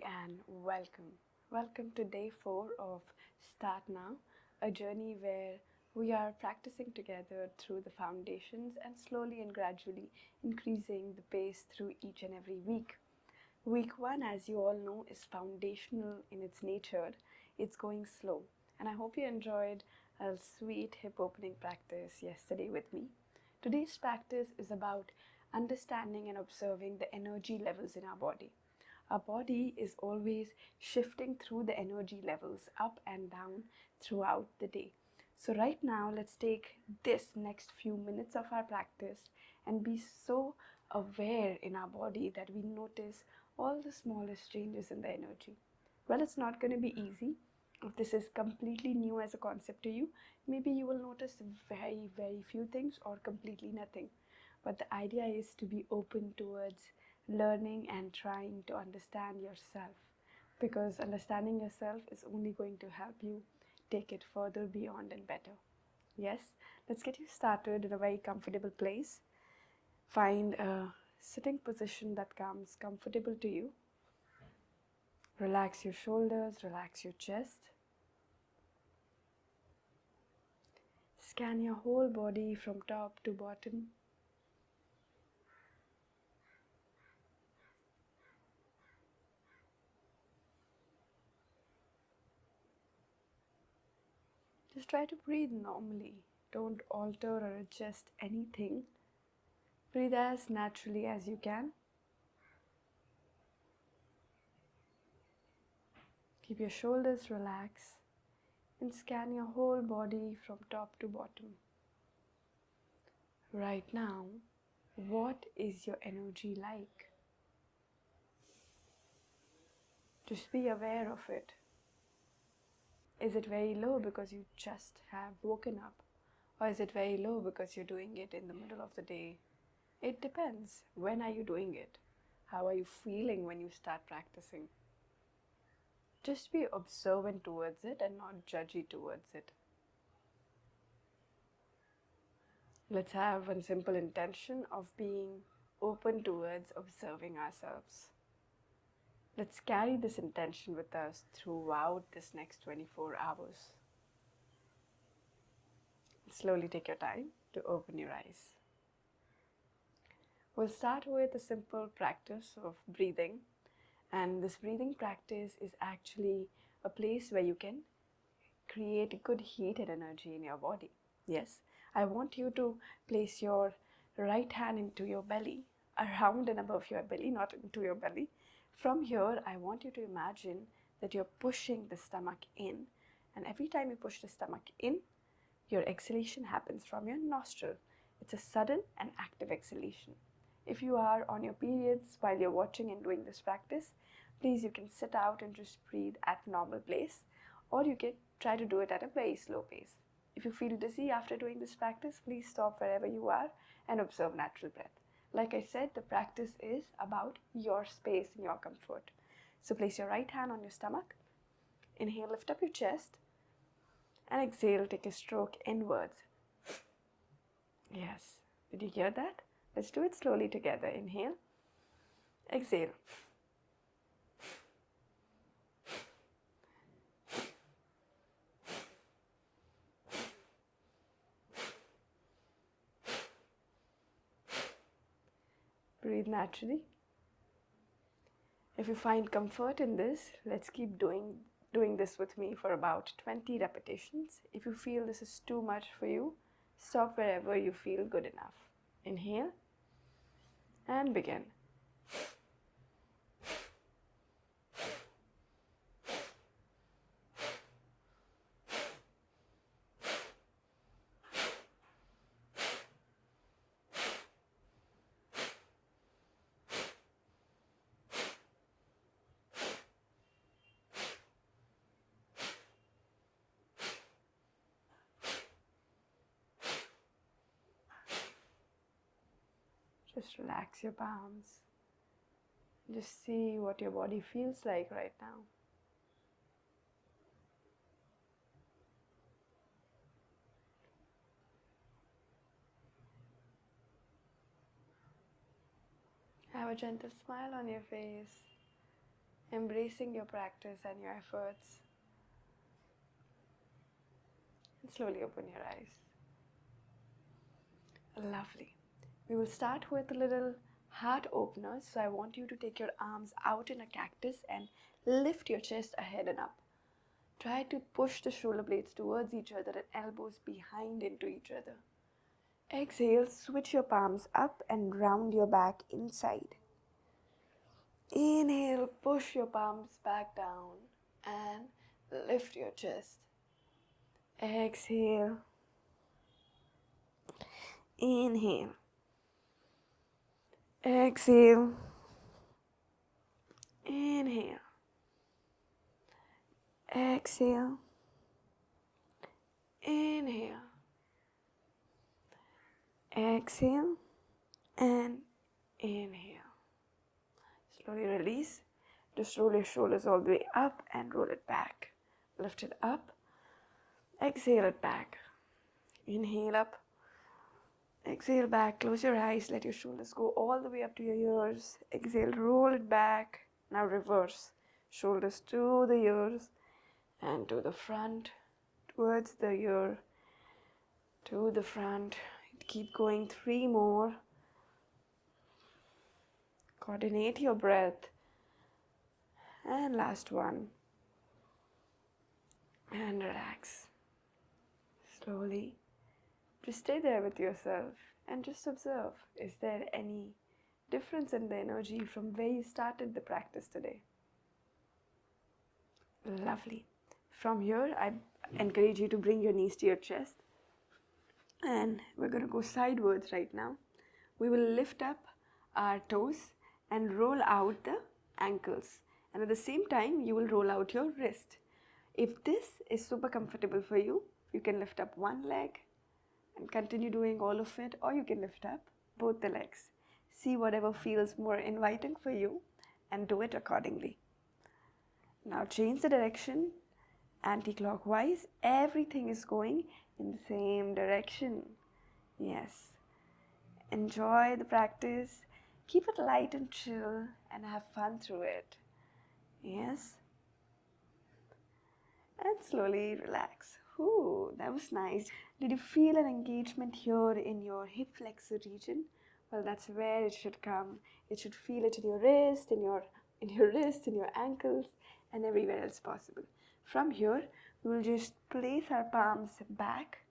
and welcome. Welcome to day 4 of Start Now, a journey where we are practicing together through the foundations and slowly and gradually increasing the pace through each and every week. Week 1, as you all know, is foundational in its nature. It's going slow, and I hope you enjoyed a sweet hip opening practice yesterday with me. Today's practice is about understanding and observing the energy levels in our body. Our body is always shifting through the energy levels up and down throughout the day. So right now, let's take this next few minutes of our practice and be so aware in our body that we notice all the smallest changes in the energy. Well, it's not going to be easy. If this is completely new as a concept to you, maybe you will notice very, very few things or completely nothing. But the idea is to be open towards learning and trying to understand yourself, because understanding yourself is only going to help you take it further, beyond, and better. Yes, let's get you started in a very comfortable place. Find a sitting position that comes comfortable to you. Relax your shoulders, relax your chest. Scan your whole body from top to bottom. Just try to breathe normally. Don't alter or adjust anything. Breathe as naturally as you can. Keep your shoulders relaxed and scan your whole body from top to bottom. Right now, what is your energy like? Just be aware of it. Is it very low because you just have woken up? Or is it very low because you're doing it in the middle of the day? It depends. When are you doing it? How are you feeling when you start practicing? Just be observant towards it and not judgy towards it. Let's have one simple intention of being open towards observing ourselves. Let's carry this intention with us throughout this next 24 hours. Slowly take your time to open your eyes. We'll start with a simple practice of breathing. And this breathing practice is actually a place where you can create good heat and energy in your body. Yes, I want you to place your right hand into your belly, around and above your belly, not into your belly. From here, I want you to imagine that you're pushing the stomach in. And every time you push the stomach in, your exhalation happens from your nostril. It's a sudden and active exhalation. If you are on your periods while you're watching and doing this practice, please, you can sit out and just breathe at normal pace, or you can try to do it at a very slow pace. If you feel dizzy after doing this practice, please stop wherever you are and observe natural breath. Like I said, the practice is about your space and your comfort. So place your right hand on your stomach. Inhale, lift up your chest. And exhale, take a stroke inwards. Yes, did you hear that? Let's do it slowly together. Inhale, exhale. Breathe naturally. If you find comfort in this, let's keep doing this with me for about 20 repetitions. If you feel this is too much for you, stop wherever you feel good enough. Inhale and begin. Just relax your palms. Just see what your body feels like right now. Have a gentle smile on your face embracing your practice and your efforts. And slowly open your eyes. Lovely. We will start with a little heart opener. So I want you to take your arms out in a cactus and lift your chest ahead and up. Try to push the shoulder blades towards each other and elbows behind into each other. Exhale, switch your palms up and round your back inside. Inhale, push your palms back down and lift your chest. Exhale. Inhale. Exhale. Inhale. Exhale. Inhale. Exhale and inhale. Slowly release. Just roll your shoulders all the way up and roll it back. Lift it up. Exhale it back. Inhale up. Exhale back. Close your eyes. Let your shoulders go all the way up to your ears. Exhale. Roll it back. Now reverse. Shoulders to the ears and to the front. Towards the ear. To the front. Keep going. 3 more. Coordinate your breath. And last one. And relax. Slowly. Just stay there with yourself and just observe. Is there any difference in the energy from where you started the practice today? Lovely. From here, I encourage you to bring your knees to your chest. And we're going to go sideways right now. We will lift up our toes and roll out the ankles. And at the same time, you will roll out your wrist. If this is super comfortable for you, you can lift up one leg and continue doing all of it, or you can lift up both the legs. See whatever feels more inviting for you and do it accordingly. Now change the direction, anti-clockwise. Everything is going in the same direction. Yes. Enjoy the practice. Keep it light and chill and have fun through it. Yes. And slowly relax. Ooh, that was nice. Did you feel an engagement here in your hip flexor region? Well, that's where it should come. It should feel it in your wrist, in your wrist, in your ankles, and everywhere else possible. From here, we will just place our palms back,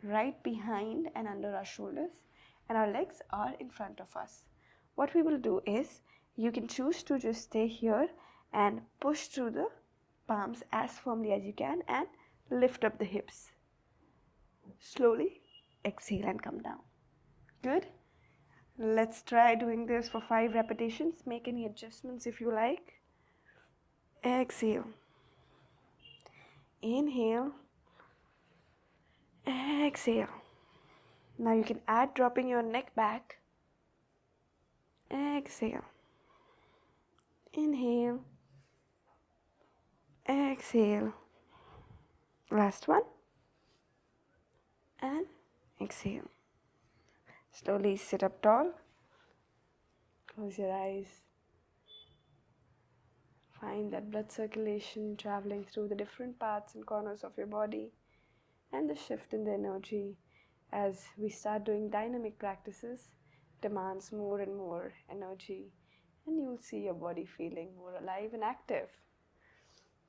right behind and under our shoulders, and our legs are in front of us. What we will do is, you can choose to just stay here and push through the palms as firmly as you can and lift up the hips. Slowly exhale and come down. Good. Let's try doing this for 5 repetitions. Make any adjustments if you like. Exhale. Inhale. Exhale. Now you can add dropping your neck back. Exhale. Inhale. Exhale. Last one. And exhale. Slowly sit up tall. Close your eyes. Find that blood circulation traveling through the different parts and corners of your body, and the shift in the energy as we start doing dynamic practices demands more and more energy, and you'll see your body feeling more alive and active.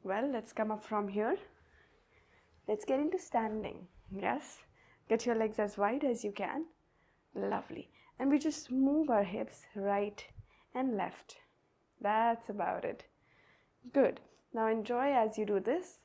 Well, let's come up from here. Let's get into standing. Yes, get your legs as wide as you can. Lovely. And we just move our hips right and left. That's about it. Good. Now enjoy as you do this.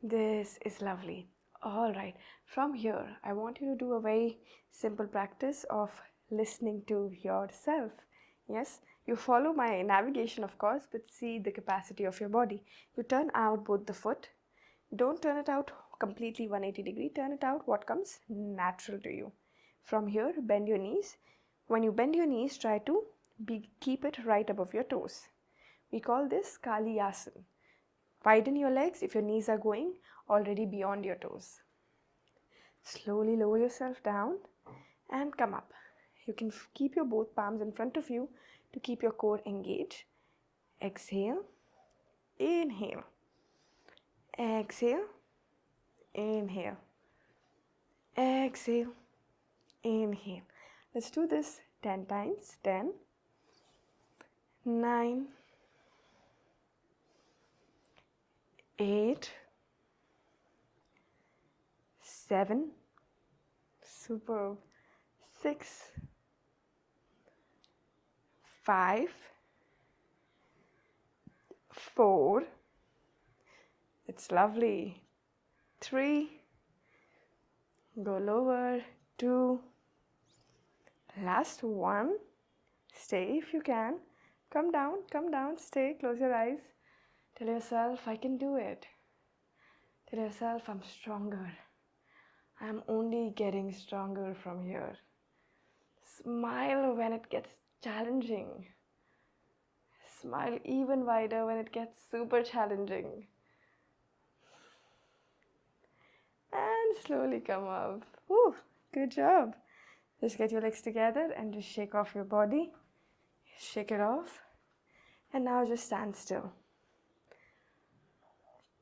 This is lovely. All right. From here, I want you to do a very simple practice of listening to yourself. Yes, you follow my navigation, of course, but see the capacity of your body. You turn out both the foot. Don't turn it out completely 180 degree. Turn it out what comes natural to you. From here, bend your knees. When you bend your knees, try to keep it right above your toes. We call this Kaliyasana. Widen your legs if your knees are going already beyond your toes. Slowly lower yourself down and come up. You can keep your both palms in front of you to keep your core engaged. Exhale, inhale, exhale, inhale, exhale, inhale. Let's do this 10 times. 10, 9, 8, 7, super, 6, 5, 4, it's lovely, 3, go lower, 2, last 1, stay if you can, come down, stay, close your eyes, tell yourself, I can do it, tell yourself, I'm stronger, I'm only getting stronger from here. Smile when it gets challenging. Smile even wider when it gets super challenging. And slowly come up. Woo, good job. Just get your legs together and just shake off your body. Shake it off. And now just stand still.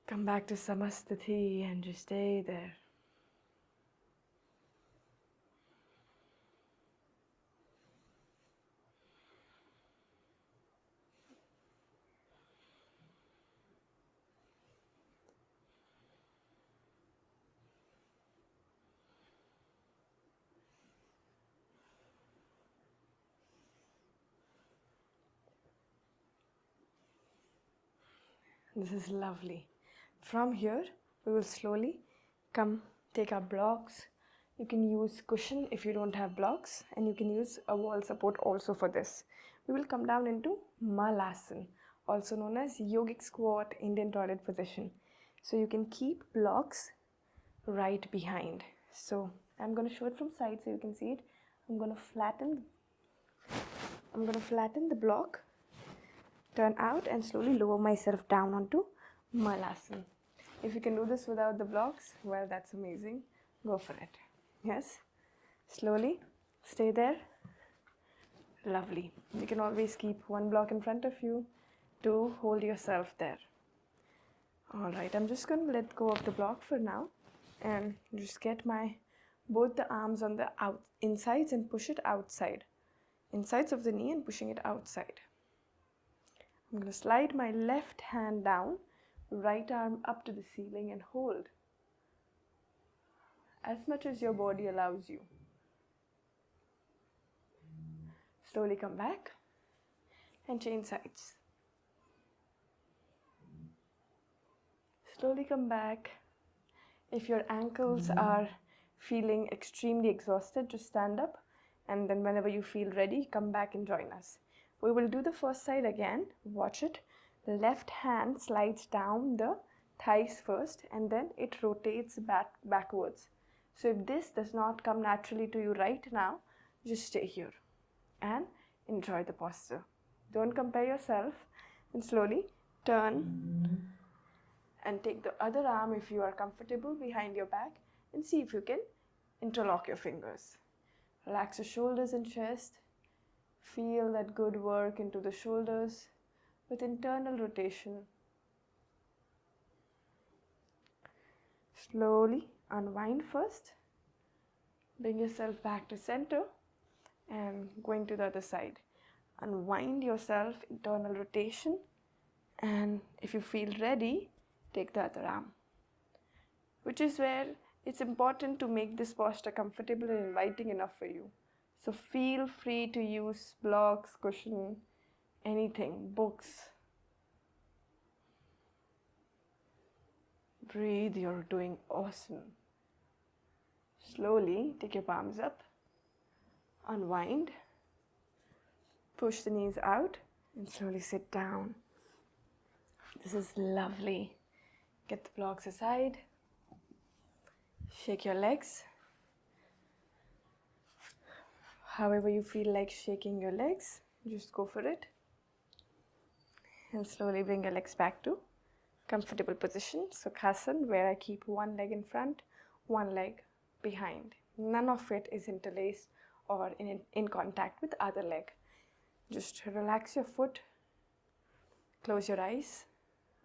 Come back to Samastiti and just stay there. This is lovely. From here, we will slowly come take our blocks. You can use cushion if you don't have blocks, and you can use a wall support also for this. We will come down into Malasana, also known as Yogic Squat, Indian toilet position. So you can keep blocks right behind. So I'm going to show it from side so you can see it. I'm going to flatten the block, turn out and slowly lower myself down onto Malasana. If you can do this without the blocks, well, that's amazing. Go for it. Yes. Slowly. Stay there. Lovely. You can always keep one block in front of you to hold yourself there. Alright, I'm just going to let go of the block for now and just get both the arms on the insides and push it outside. Insides of the knee and pushing it outside. I'm going to slide my left hand down, right arm up to the ceiling and hold as much as your body allows you. Slowly come back and change sides. Slowly come back. If your ankles are feeling extremely exhausted, just stand up, and then whenever you feel ready, come back and join us. We will do the first side again. Watch it. The left hand slides down the thighs first and then it rotates backwards. So if this does not come naturally to you right now, just stay here and enjoy the posture. Don't compare yourself, and slowly turn and take the other arm if you are comfortable behind your back and see if you can interlock your fingers. Relax your shoulders and chest. Feel that good work into the shoulders with internal rotation. Slowly unwind first. Bring yourself back to center and going to the other side. Unwind yourself, internal rotation, and if you feel ready, take the other arm. Which is where it's important to make this posture comfortable and inviting enough for you. So feel free to use blocks, cushion, anything, books. Breathe, you're doing awesome. Slowly take your palms up, unwind, push the knees out and slowly sit down. This is lovely. Get the blocks aside, shake your legs. However you feel like shaking your legs, just go for it. And slowly bring your legs back to comfortable position. Sukhasana, where I keep one leg in front, one leg behind. None of it is interlaced or in contact with the other leg. Just relax your foot, close your eyes.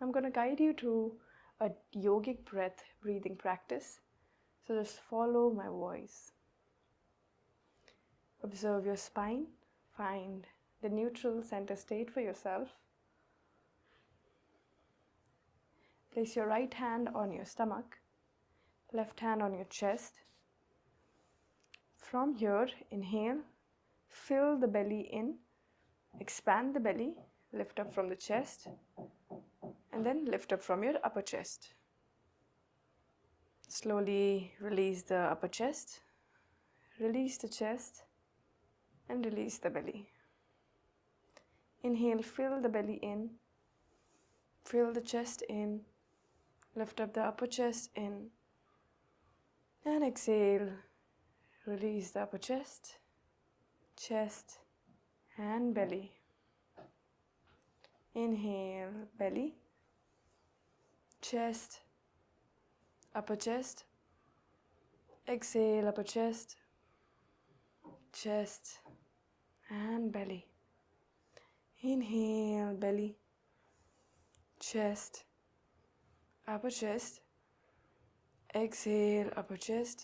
I'm going to guide you to a yogic breathing practice. So just follow my voice. Observe your spine. Find the neutral center state for yourself. Place your right hand on your stomach, left hand on your chest. From here, inhale, fill the belly in, expand the belly, lift up from the chest, and then lift up from your upper chest. Slowly release the upper chest, release the chest, and release the belly. Inhale, fill the belly in, fill the chest in, lift up the upper chest in, and exhale, release the upper chest, and belly. Inhale, belly, chest, upper chest. Exhale, upper chest, and belly. Inhale, belly, chest, upper chest. Exhale, upper chest,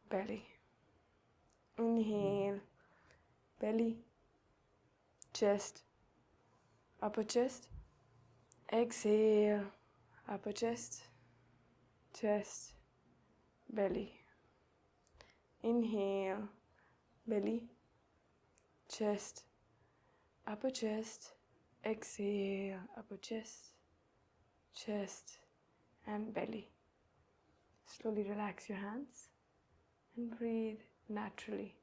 belly. Inhale, belly, chest, upper chest. Exhale, upper chest, belly. Inhale, belly, chest, upper chest. Exhale, upper chest, and belly. Slowly relax your hands and breathe naturally.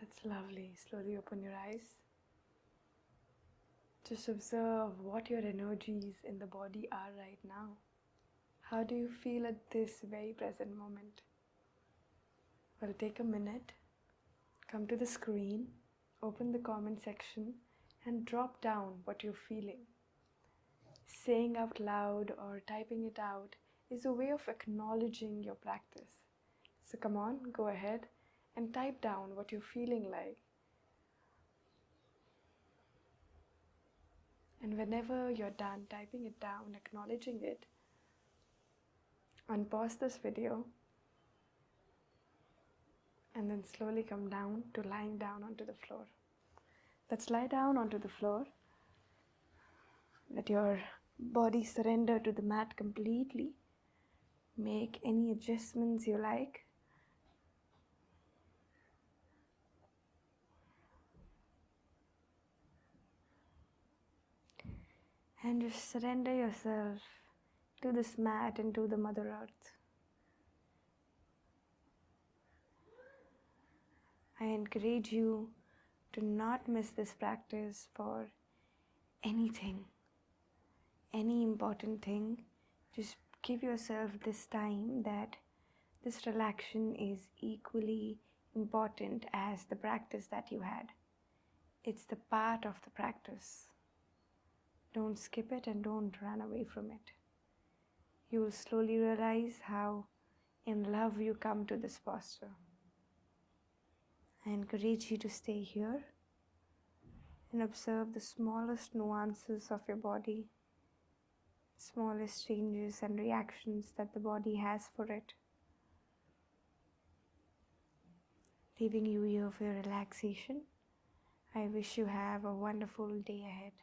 That's lovely. Slowly open your eyes. Just observe what your energies in the body are right now. How do you feel at this very present moment? Well, take a minute, come to the screen, open the comment section, and drop down what you're feeling. Saying out loud or typing it out is a way of acknowledging your practice. So come on, go ahead and type down what you're feeling like. And whenever you're done typing it down, acknowledging it, unpause this video and then slowly come down to lying down onto the floor. Let's lie down onto the floor. Let your body surrender to the mat completely. Make any adjustments you like. And just surrender yourself to this mat and to the Mother Earth. I encourage you to not miss this practice for anything, any important thing. Just give yourself this time that this relaxation is equally important as the practice that you had. It's the part of the practice. Don't skip it and don't run away from it. You will slowly realize how in love you come to this posture. I encourage you to stay here and observe the smallest nuances of your body, smallest changes and reactions that the body has for it. Leaving you here for your relaxation. I wish you have a wonderful day ahead.